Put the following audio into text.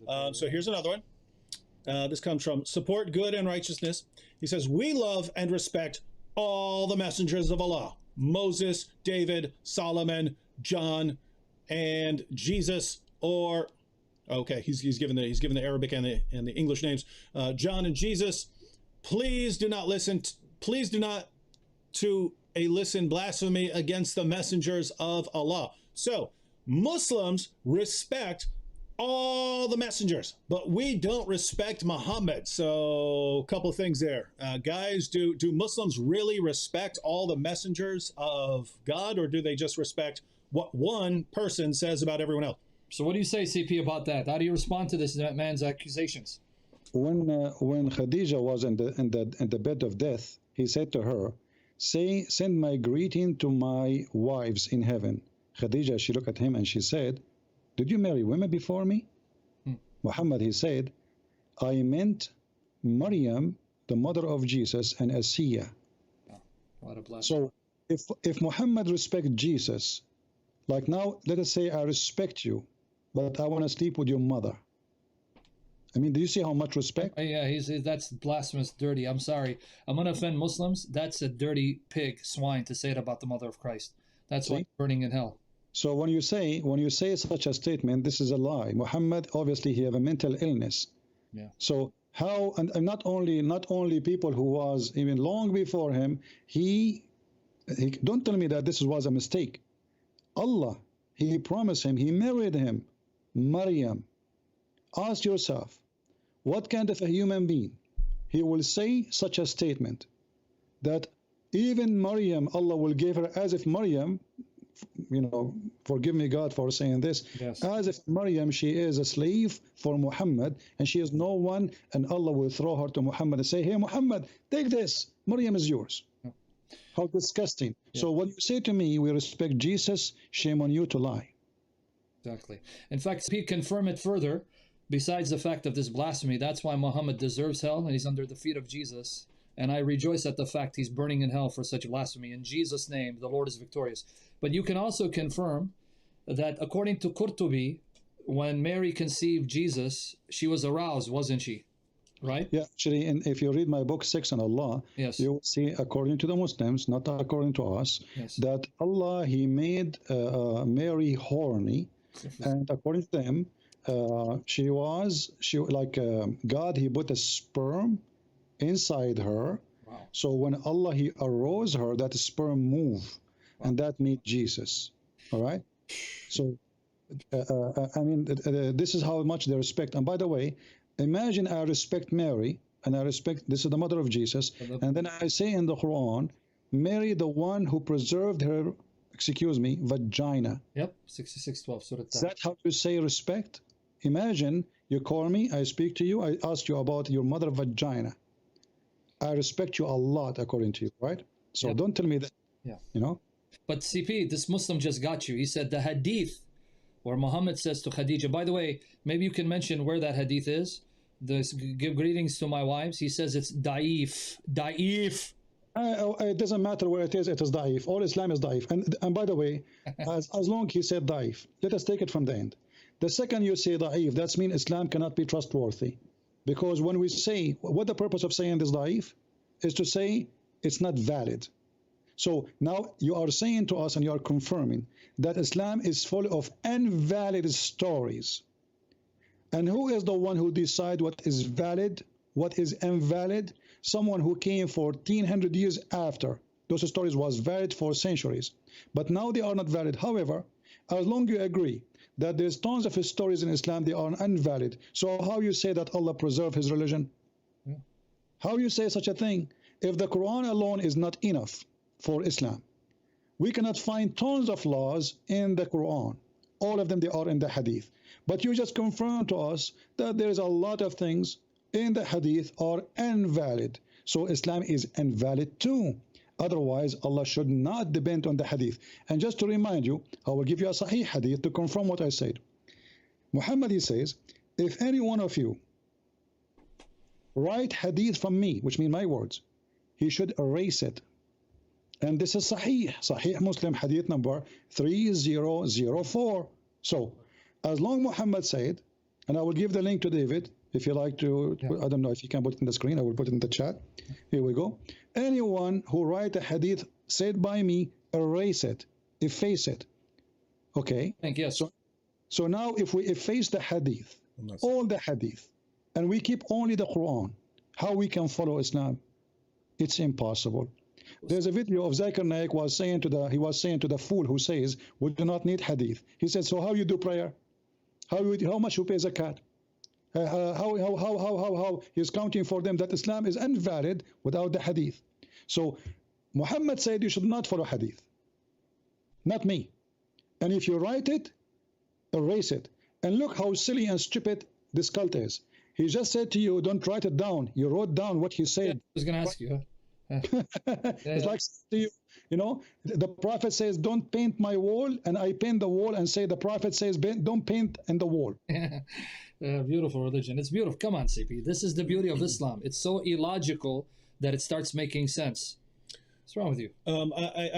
So here's another one. This comes from Support Good and Righteousness. He says, we love and respect all the messengers of Allah. Moses, David, Solomon, John, and Jesus, or okay, he's given the Arabic and the English names. John and Jesus. Please do not listen to listen blasphemy against the messengers of Allah. So Muslims respect all the messengers, but we don't respect Muhammad. So a couple of things there. Guys, do Muslims really respect all the messengers of God, or do they just respect what one person says about everyone else? So what do you say, CP, about that? How do you respond to this man's accusations? When Khadija was in the bed of death, he said to her, send my greeting to my wives in heaven. Khadija, she looked at him and she said, did you marry women before me? Muhammad, he said, I meant Maryam, the mother of Jesus, and Asiya. Oh, what a blessing. So if Muhammad respects Jesus, like now, let us say I respect you, but I want to sleep with your mother. I mean, do you see how much respect? Yeah, that's blasphemous, dirty. I'm sorry. I'm going to offend Muslims. That's a dirty pig, swine, to say it about the mother of Christ. That's why burning in hell. So when you say such a statement, this is a lie. Muhammad, obviously, he have a mental illness. Yeah. So how, and not only people who was even long before him, he don't tell me that this was a mistake. Allah, he promised him, he married him, Maryam. Ask yourself, what kind of a human being he will say such a statement that even Maryam, Allah will give her, as if Maryam, you know, forgive me God for saying this, yes, as if Maryam, she is a slave for Muhammad and she is no one, and Allah will throw her to Muhammad and say, hey Muhammad, take this, Maryam is yours. Yeah. How disgusting. Yeah. So when you say to me, we respect Jesus, shame on you to lie. Exactly. In fact, he confirmed it further. Besides the fact of this blasphemy, that's why Muhammad deserves hell and he's under the feet of Jesus. And I rejoice at the fact he's burning in hell for such blasphemy. In Jesus' name, the Lord is victorious. But you can also confirm that according to Qurtubi, when Mary conceived Jesus, she was aroused, wasn't she? Right? Yeah, actually, and if you read my book, 6 on Allah, yes, you will see, according to the Muslims, not according to us, yes, that Allah, he made Mary horny. And according to them, God, he put a sperm inside her. Wow. So when Allah, he arose her, that sperm moved. Wow. And that made Jesus. All right. So I mean, this is how much they respect. And by the way, imagine I respect Mary, and I respect, this is the mother of Jesus, and then I say in the Quran, Mary, the one who preserved her, vagina. Yep, 66:12. Surah. Is that how you say respect? Imagine you call me, I speak to you, I ask you about your mother vagina. I respect you a lot according to you, right? So yep, don't tell me that, yeah, you know. But CP, this Muslim just got you. He said the hadith where Muhammad says to Khadija, by the way, maybe you can mention where that hadith is. Give greetings to my wives. He says it's da'if. Da'if. It doesn't matter where it is da'if. All Islam is da'if. And by the way, as long he said da'if, let us take it from the end. The second you say da'if, that means Islam cannot be trustworthy. Because when we say, what the purpose of saying this da'if is to say it's not valid. So now you are saying to us and you are confirming that Islam is full of invalid stories. And who is the one who decides what is valid, what is invalid? Someone who came 1400 years after. Those stories was valid for centuries. But now they are not valid. However, as long as you agree that there's tons of stories in Islam, they are invalid. So how you say that Allah preserved his religion? Yeah. How you say such a thing? If the Quran alone is not enough for Islam, we cannot find tons of laws in the Quran. All of them, they are in the Hadith. But you just confirm to us that there is a lot of things in the Hadith are invalid. So Islam is invalid too. Otherwise, Allah should not depend on the Hadith. And just to remind you, I will give you a Sahih Hadith to confirm what I said. Muhammad, he says, if any one of you write Hadith from me, which means my words, he should erase it. And this is Sahih Muslim Hadith number 3004. So, as long Muhammad said, and I will give the link to David if you like to. Yeah. I don't know if you can put it in the screen. I will put it in the chat. Here we go. Anyone who write a hadith said by me, erase it, efface it. Okay. Thank you. Yes. So now if we efface the hadith, all the hadith, and we keep only the Quran, how we can follow Islam? It's impossible. There's a video of Zakir Naik was saying to the fool who says we do not need hadith. He said, so how you do prayer? How much you pay zakat? How he's counting for them that Islam is invalid without the hadith. So Muhammad said you should not follow hadith, not me. And if you write it, erase it. And look how silly and stupid this cult is. He just said to you, don't write it down. You wrote down what he said. Yeah, I was going to ask you. It's like to you, the prophet says, don't paint my wall, and I paint the wall and say the prophet says, don't paint in the wall. Beautiful religion. It's beautiful. Come on, CP. This is the beauty of Islam. It's so illogical that it starts making sense. What's wrong with you? I